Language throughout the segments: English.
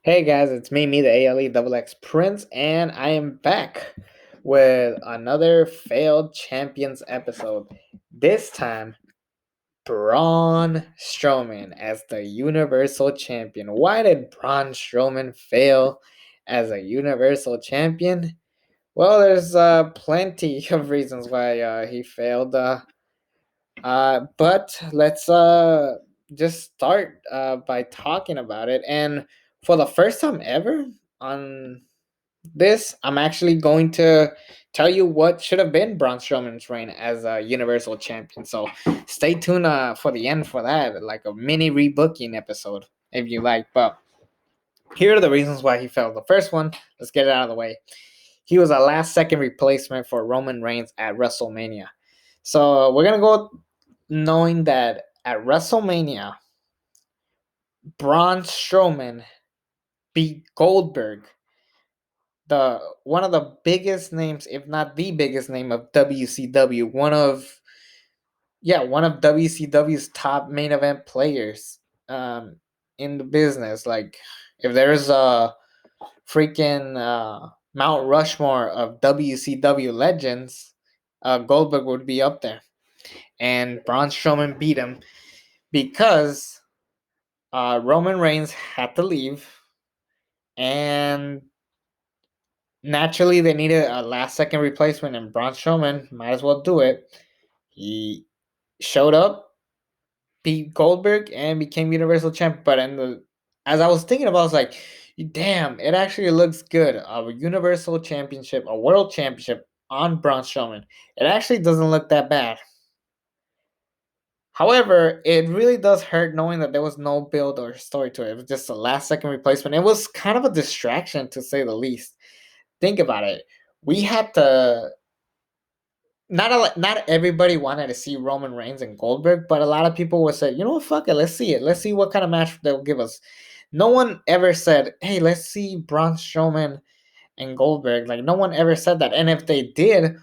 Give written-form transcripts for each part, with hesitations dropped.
Hey guys, it's me, the ALE Double X Prince, and I am back with another failed champions episode. This time, Braun Strowman as the Universal Champion. Why did Braun Strowman fail as a Universal Champion? Well, there's plenty of reasons why he failed. But let's just start by talking about it. And for the first time ever on this, I'm actually going to tell you what should have been Braun Strowman's reign as a Universal Champion. So stay tuned for the end for that, like a mini rebooking episode, if you like. But here are the reasons why he failed. The first one, let's get it out of the way. He was a last second replacement for Roman Reigns at WrestleMania. So we're going to go knowing that at WrestleMania, Braun Strowman beat Goldberg, the one of the biggest names, if not the biggest name of WCW, one of WCW's top main event players in the business. Like if there's a freaking Mount Rushmore of WCW legends, Goldberg would be up there. And Braun Strowman beat him because Roman Reigns had to leave, and naturally they needed a last second replacement, and Braun Strowman might as well do it. He showed up, beat Goldberg, and became Universal Champion. But as I was thinking about, I was like, damn, it actually looks good. A Universal Championship, a World Championship on Braun Strowman. It actually doesn't look that bad. However, it really does hurt knowing that there was no build or story to it. It was just a last second replacement. It was kind of a distraction to say the least. Think about it. We had to not everybody wanted to see Roman Reigns and Goldberg, but a lot of people would say, you know what, fuck it, let's see it. Let's see what kind of match they'll give us. No one ever said, hey, let's see Braun Strowman and Goldberg. Like no one ever said that. And if they did,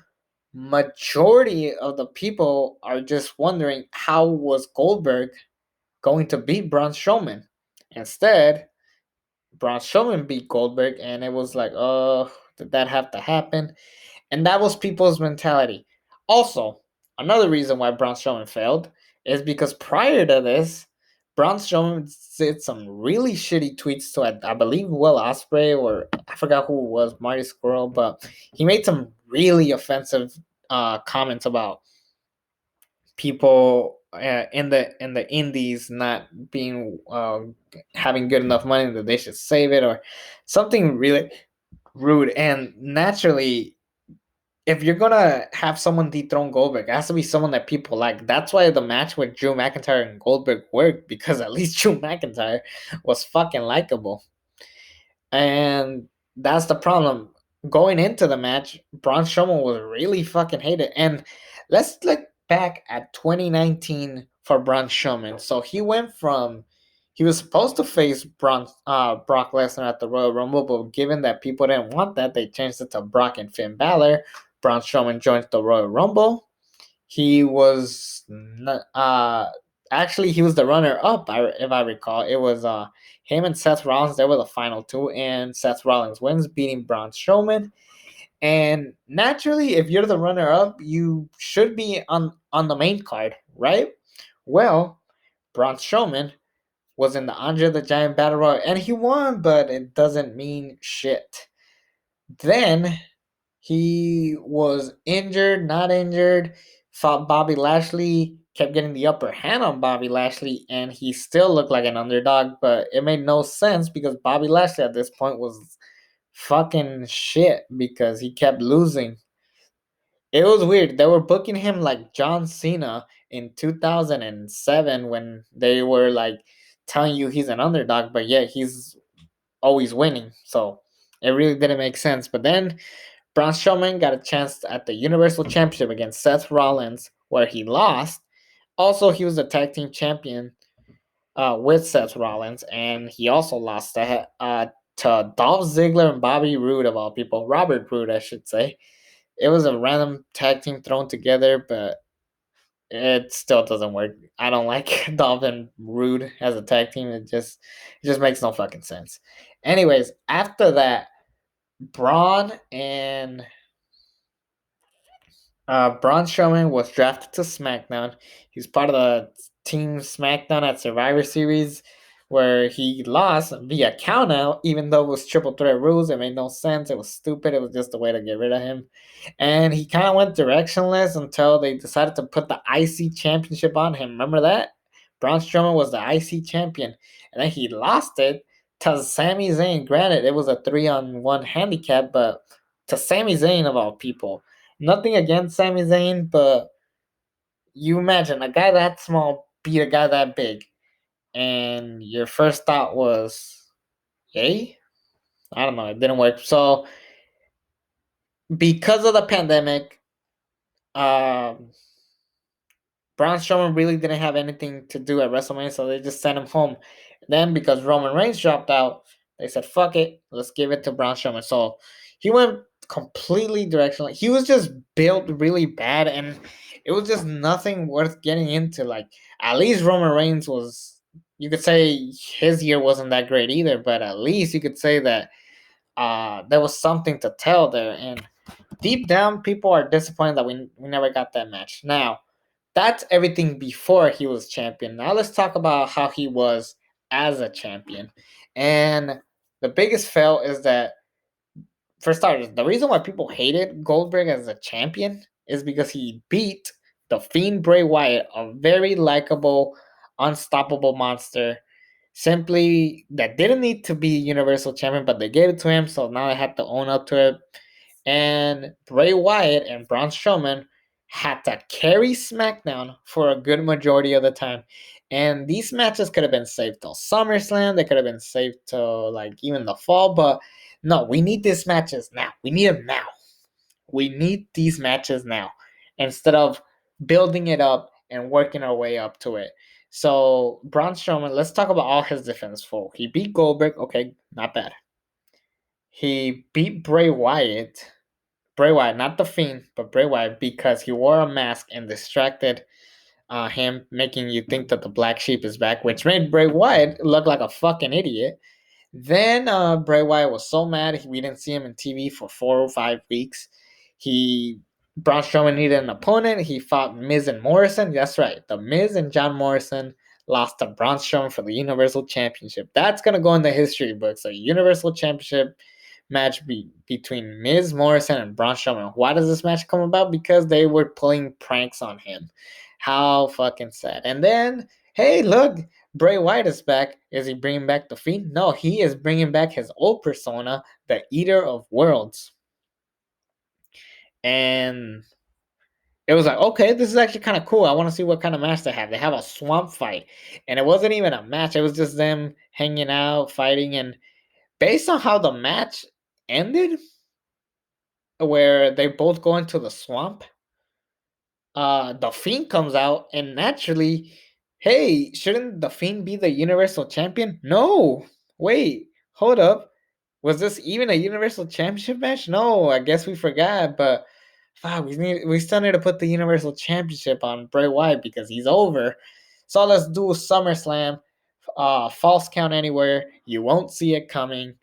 majority of the people are just wondering how was Goldberg going to beat Braun Strowman. Instead, Braun Strowman beat Goldberg, and it was like, oh, did that have to happen? And that was people's mentality. Also, another reason why Braun Strowman failed is because prior to this, Braun Strowman did some really shitty tweets to, I believe, Will Ospreay, or I forgot who it was, Marty Squirrel, but he made some really offensive comments about people in the indies not being having good enough money that they should save it or something really rude. And naturally, if you're gonna have someone dethrone Goldberg, it has to be someone that people like. That's why the match with Drew McIntyre and Goldberg worked, because at least Drew McIntyre was fucking likable. And that's the problem. Going into the match, Braun Strowman was really fucking hated. And let's look back at 2019 for Braun Strowman. So he was supposed to face Brock Lesnar at the Royal Rumble, but given that people didn't want that, they changed it to Brock and Finn Balor. Braun Strowman joins the Royal Rumble. He was actually he was the runner up. If I recall, it was him and Seth Rollins. They were the final two, and Seth Rollins wins, beating Braun Strowman. And naturally, if you're the runner up, you should be on the main card, right? Well, Braun Strowman was in the Andre the Giant Battle Royal, and he won, but it doesn't mean shit. Then he was injured, not injured, fought Bobby Lashley, kept getting the upper hand on Bobby Lashley, and he still looked like an underdog, but it made no sense because Bobby Lashley at this point was fucking shit because he kept losing. It was weird. They were booking him like John Cena in 2007 when they were like telling you he's an underdog, but yet he's always winning. So it really didn't make sense. But then Braun Strowman got a chance at the Universal Championship against Seth Rollins, where he lost. Also, he was the tag team champion with Seth Rollins, and he also lost to Dolph Ziggler and Bobby Roode, of all people. Robert Roode, I should say. It was a random tag team thrown together, but it still doesn't work. I don't like Dolph and Rude as a tag team. It just makes no fucking sense. Anyways, after that, Braun and Braun Strowman was drafted to SmackDown. He's part of the Team SmackDown at Survivor Series, where he lost via countout, even though it was triple threat rules. It made no sense. It was stupid. It was just a way to get rid of him. And he kind of went directionless until they decided to put the IC championship on him. Remember that? Braun Strowman was the IC champion. And then he lost it to Sami Zayn. Granted, it was a 3-on-1 handicap, but to Sami Zayn of all people. Nothing against Sami Zayn, but you imagine a guy that small beat a guy that big, and your first thought was, "Yay." I don't know. It didn't work. So because of the pandemic, um, Braun Strowman really didn't have anything to do at WrestleMania, so they just sent him home. Then, because Roman Reigns dropped out, they said, "Fuck it, let's give it to Braun Strowman." So he went completely directional. He was just built really bad, and it was just nothing worth getting into. Like, at least Roman Reigns was, you could say his year wasn't that great either, but at least you could say that there was something to tell there. And deep down, people are disappointed that we never got that match. Now, that's everything before he was champion. Now let's talk about how he was as a champion. And the biggest fail is that, for starters, the reason why people hated Goldberg as a champion is because he beat the Fiend Bray Wyatt, a very likable, unstoppable monster. Simply that didn't need to be Universal Champion, but they gave it to him, so now they had to own up to it. And Bray Wyatt and Braun Strowman had to carry SmackDown for a good majority of the time. And these matches could have been saved till SummerSlam. They could have been saved till like even the fall. But no, we need these matches now. We need them now. We need these matches now instead of building it up and working our way up to it. So Braun Strowman, let's talk about all his defense. For he beat Goldberg. Okay, not bad. He beat Bray Wyatt. Bray Wyatt, not the Fiend, but Bray Wyatt, because he wore a mask and distracted him, making you think that the Black Sheep is back, which made Bray Wyatt look like a fucking idiot. Then Bray Wyatt was so mad we didn't see him in TV for 4 or 5 weeks. He Braun Strowman needed an opponent. He fought Miz and Morrison. That's right, the Miz and John Morrison lost to Braun Strowman for the Universal Championship. That's gonna go in the history books. A Universal Championship match between Miz Morrison and Braun Strowman. Why does this match come about? Because they were playing pranks on him. How fucking sad. And then, hey, look, Bray Wyatt is back. Is he bringing back the Fiend? No, he is bringing back his old persona, the Eater of Worlds. And it was like, okay, this is actually kind of cool. I want to see what kind of match they have. They have a swamp fight. And it wasn't even a match, it was just them hanging out, fighting. And based on how the match ended, where they both go into the swamp, the Fiend comes out, and naturally, hey, shouldn't the Fiend be the Universal Champion? No, wait, hold up. Was this even a Universal Championship match? No, I guess we forgot. But fuck, we still need to put the Universal Championship on Bray Wyatt because he's over. So let's do SummerSlam. False count anywhere. You won't see it coming,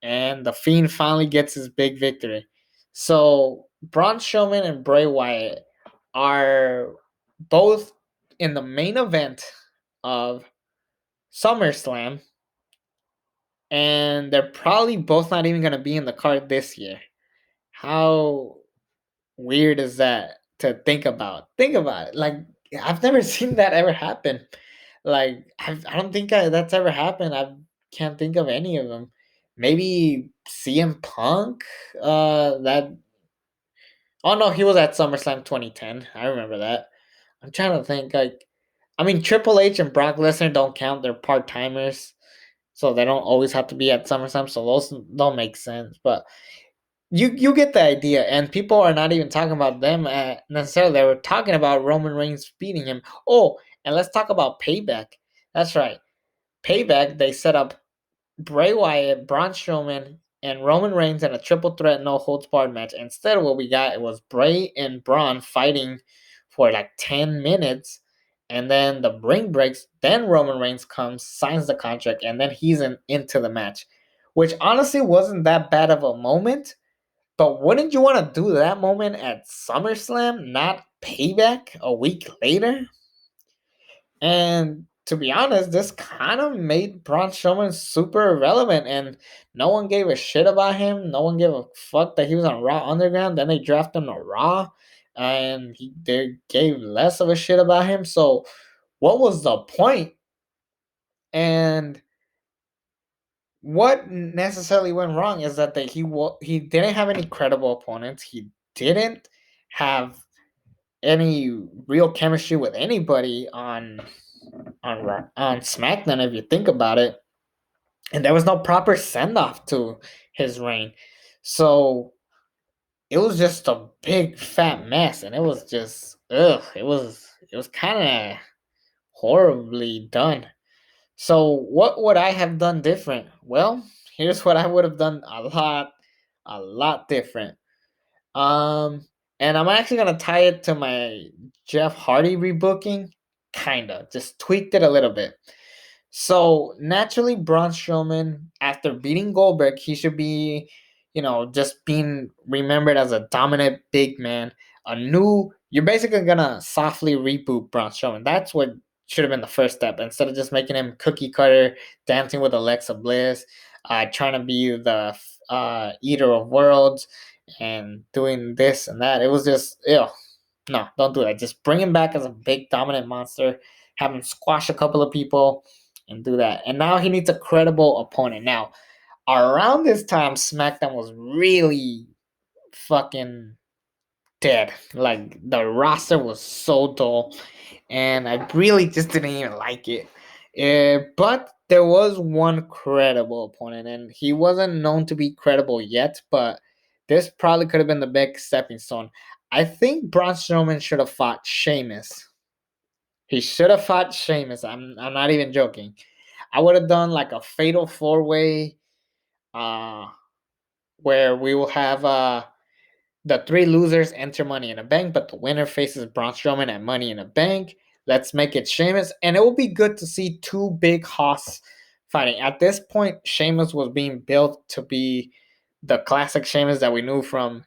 and the Fiend finally gets his big victory. So Braun Strowman and Bray Wyatt are both in the main event of SummerSlam, and they're probably both not even going to be in the card this year. How weird is that to think about? Think about it. Like, I've never seen that ever happen. Like, I don't think that's ever happened. I can't think of any of them. Maybe CM Punk. That. Oh no, he was at SummerSlam 2010. I remember that. I'm trying to think. Like, I mean, Triple H and Brock Lesnar don't count. They're part timers, so they don't always have to be at SummerSlam. So those don't make sense. But you get the idea. And people are not even talking about them necessarily. They were talking about Roman Reigns beating him. Oh, and let's talk about Payback. That's right. Payback. They set up Bray Wyatt, Braun Strowman, and Roman Reigns in a triple threat no holds barred match. Instead, what we got was Bray and Braun fighting for like 10 minutes. And then the ring breaks. Then Roman Reigns comes, signs the contract, and then he's into the match, which honestly wasn't that bad of a moment. But wouldn't you want to do that moment at SummerSlam, not Payback a week later? And to be honest, this kind of made Braun Strowman super irrelevant, and no one gave a shit about him. No one gave a fuck that he was on Raw Underground. Then they drafted him to Raw, and they gave less of a shit about him. So, what was the point? And what necessarily went wrong is that he didn't have any credible opponents. He didn't have any real chemistry with anybody on SmackDown if you think about it, and there was no proper send off to his reign, so it was just a big fat mess, and it was just ugh. It was kind of horribly done. So what would I have done different? Well, here's what I would have done a lot different. Um, and I'm actually gonna tie it to my Jeff Hardy rebooking, kinda, just tweaked it a little bit. So naturally, Braun Strowman, after beating Goldberg, he should be, just being remembered as a dominant big man. You're basically gonna softly reboot Braun Strowman. That's what should have been the first step, instead of just making him cookie cutter, dancing with Alexa Bliss, trying to be the eater of worlds, and doing this and that. It was just, ew. No, don't do that. Just bring him back as a big dominant monster, have him squash a couple of people, and do that. And now he needs a credible opponent. Now, around this time, SmackDown was really fucking dead. Like, the roster was so dull, and I really just didn't even like it. But there was one credible opponent, and he wasn't known to be credible yet, but this probably could have been the big stepping stone. I think Braun Strowman should have fought Sheamus. He should have fought Sheamus. I'm not even joking. I would have done like a fatal four way, uh, where we will have the three losers enter Money in a Bank, but the winner faces Braun Strowman at Money in a Bank. Let's make it Sheamus, and it will be good to see two big hoss fighting. At this point, Sheamus was being built to be the classic Sheamus that we knew from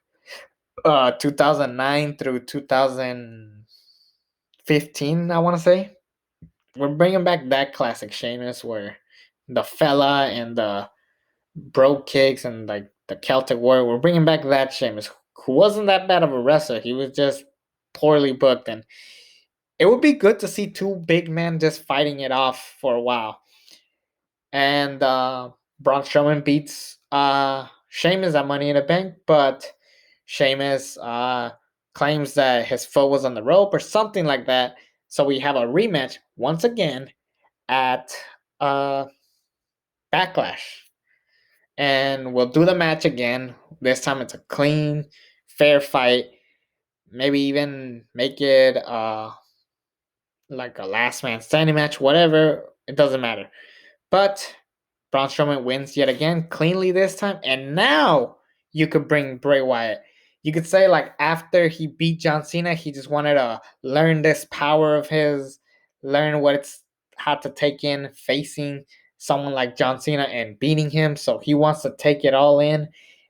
2009 through 2015. I want to say we're bringing back that classic Sheamus where the fella and the bro kicks and like the Celtic Warrior. We're bringing back that Sheamus, who wasn't that bad of a wrestler. He was just poorly booked, and it would be good to see two big men just fighting it off for a while. And Braun Strowman beats Sheamus at Money in the Bank, but Sheamus claims that his foot was on the rope or something like that. So we have a rematch once again at uh, Backlash. And we'll do the match again. This time it's a clean, fair fight. Maybe even make it like a last man standing match, whatever. It doesn't matter. But Braun Strowman wins yet again, cleanly this time. And now you could bring Bray Wyatt. You could say, like, after he beat John Cena, he just wanted to learn this power of his, learn what it's had to take in facing someone like John Cena and beating him. So he wants to take it all in.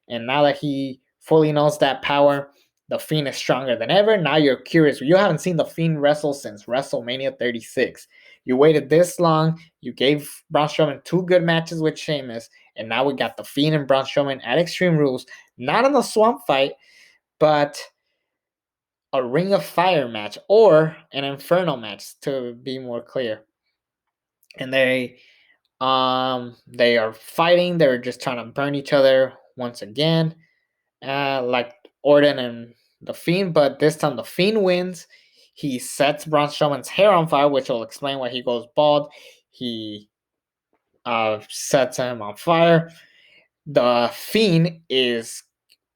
And now that he fully knows that power, the Fiend is stronger than ever. Now you're curious. You haven't seen the Fiend wrestle since WrestleMania 36. You waited this long. You gave Braun Strowman two good matches with Sheamus, and now we got the Fiend and Braun Strowman at Extreme Rules. Not in a swamp fight, but a Ring of Fire match or an Inferno match, to be more clear. And they are fighting. They're just trying to burn each other once again, like Orton and the Fiend. But this time the Fiend wins. He sets Braun Strowman's hair on fire, which will explain why he goes bald. He sets him on fire. The Fiend is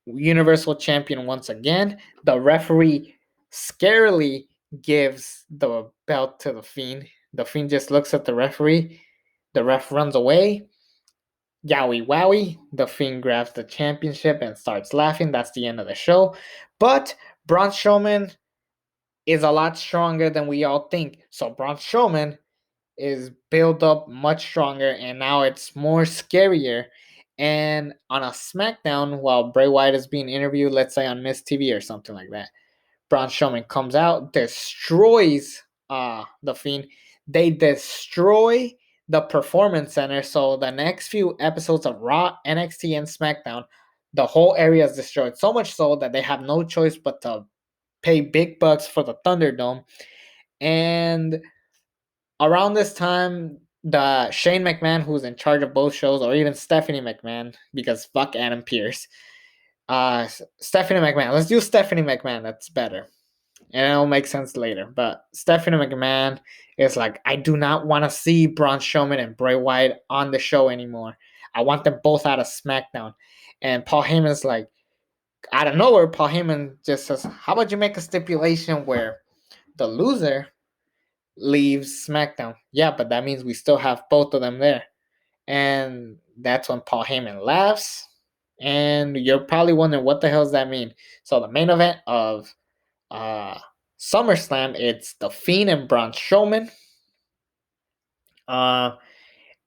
Universal Champion once again. The referee scarily gives the belt to the Fiend. The Fiend just looks at the referee. The ref runs away. Yowie wowie. The Fiend grabs the championship and starts laughing. That's the end of the show. But Braun Strowman is a lot stronger than we all think. So Braun Strowman is built up much stronger, and now it's more scarier. And on a SmackDown, while Bray Wyatt is being interviewed, let's say on Miss TV or something like that, Braun Strowman comes out, destroys the Fiend. They destroy the Performance Center. So the next few episodes of Raw, NXT, and SmackDown, the whole area is destroyed. So much so that they have no choice but to pay big bucks for the Thunderdome. And around this time, the Shane McMahon, who's in charge of both shows, or even Stephanie McMahon, because fuck Adam Pearce. Stephanie McMahon. Let's do Stephanie McMahon. That's better. And it'll make sense later. But Stephanie McMahon is like, I do not want to see Braun Strowman and Bray Wyatt on the show anymore. I want them both out of SmackDown. And Paul Heyman's like, out of nowhere, Paul Heyman just says, how about you make a stipulation where the loser leaves SmackDown? Yeah, but that means we still have both of them there. And that's when Paul Heyman laughs. And you're probably wondering, what the hell does that mean? So the main event of SummerSlam, it's The Fiend and Braun Strowman.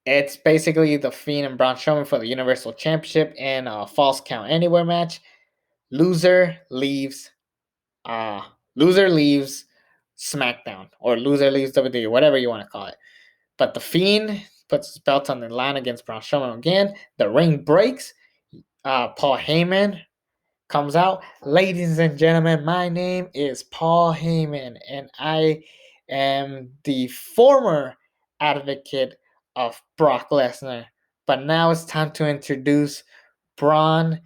It's basically The Fiend and Braun Strowman for the Universal Championship in a Falls Count Anywhere match. Loser leaves. Loser leaves SmackDown, or loser leaves WWE, whatever you want to call it. But The Fiend puts his belt on the line against Braun Strowman again. The ring breaks. Paul Heyman comes out. Ladies and gentlemen, my name is Paul Heyman, and I am the former advocate of Brock Lesnar. But now it's time to introduce Braun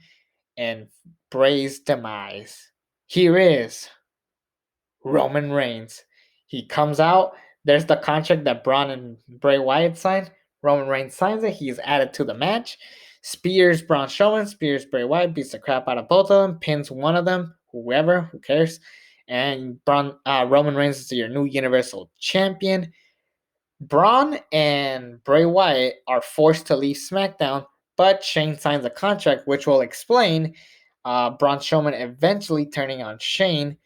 and Bray's demise. Here is Roman Reigns. He comes out. There's the contract that Braun and Bray Wyatt signed. Roman Reigns signs it. He is added to the match. Spears Braun Strowman, spears Bray Wyatt, beats the crap out of both of them, pins one of them, whoever, who cares. And Roman Reigns is your new Universal Champion. Braun and Bray Wyatt are forced to leave SmackDown, but Shane signs a contract, which will explain Braun Strowman eventually turning on Shane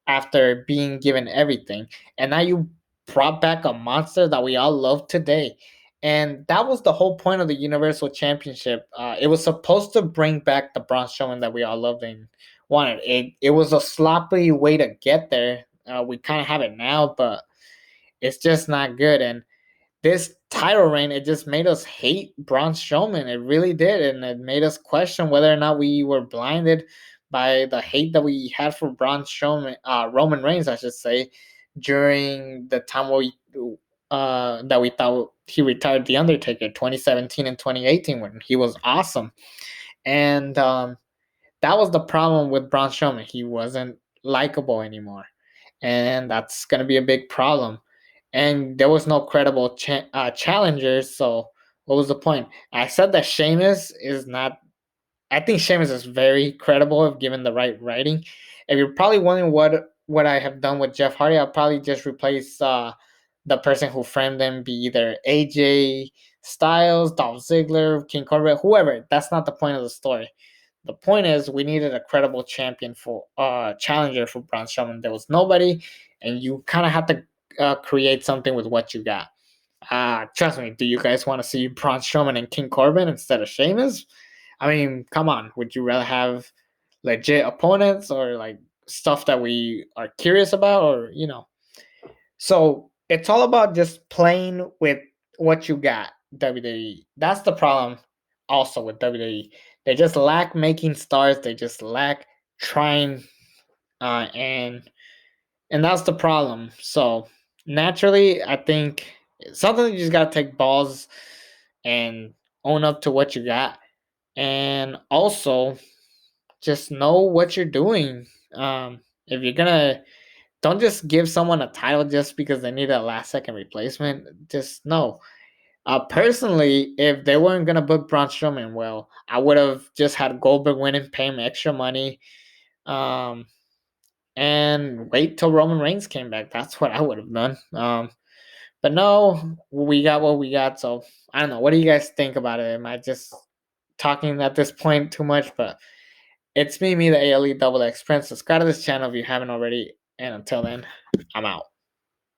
after being given everything. And now you brought back a monster that we all love today. And that was the whole point of the Universal Championship. It was supposed to bring back the Braun Strowman that we all loved and wanted. It was a sloppy way to get there. We kind of have it now, but it's just not good. And this title reign, it just made us hate Braun Strowman. It really did. And it made us question whether or not we were blinded by the hate that we had for Braun Strowman, Roman Reigns, I should say, during the time that we thought he retired The Undertaker, 2017 and 2018, when he was awesome. And that was the problem with Braun Strowman. He wasn't likable anymore. And that's going to be a big problem. And there was no credible challengers, so what was the point? I said that Sheamus is not. I think Sheamus is very credible if given the right writing. If you're probably wondering what I have done with Jeff Hardy, I'll probably just replace the person who framed him, be either AJ Styles, Dolph Ziggler, King Corbin, whoever. That's not the point of the story. The point is we needed a credible champion for challenger for Braun Strowman. There was nobody, and you kind of had to create something with what you got. Trust me, do you guys want to see Braun Strowman and King Corbin instead of Sheamus? I mean, come on. Would you rather have legit opponents or like stuff that we are curious about, or So it's all about just playing with what you got, WWE. That's the problem also with WWE. They just lack making stars. They just lack trying, and that's the problem. So naturally, I think something you just gotta take balls and own up to what you got, and also just know what you're doing. If you're gonna, don't just give someone a title just because they need a last second replacement. Just know. Personally, if they weren't gonna book Braun Strowman, well, I would have just had Goldberg win and pay him extra money. Um, and wait till Roman Reigns came back. That's what I would have done. But no, we got what we got. So I don't know. What do you guys think about it? Am I just talking at this point too much? But it's me, the ALE Double X Prince. Subscribe to this channel if you haven't already. And until then, I'm out.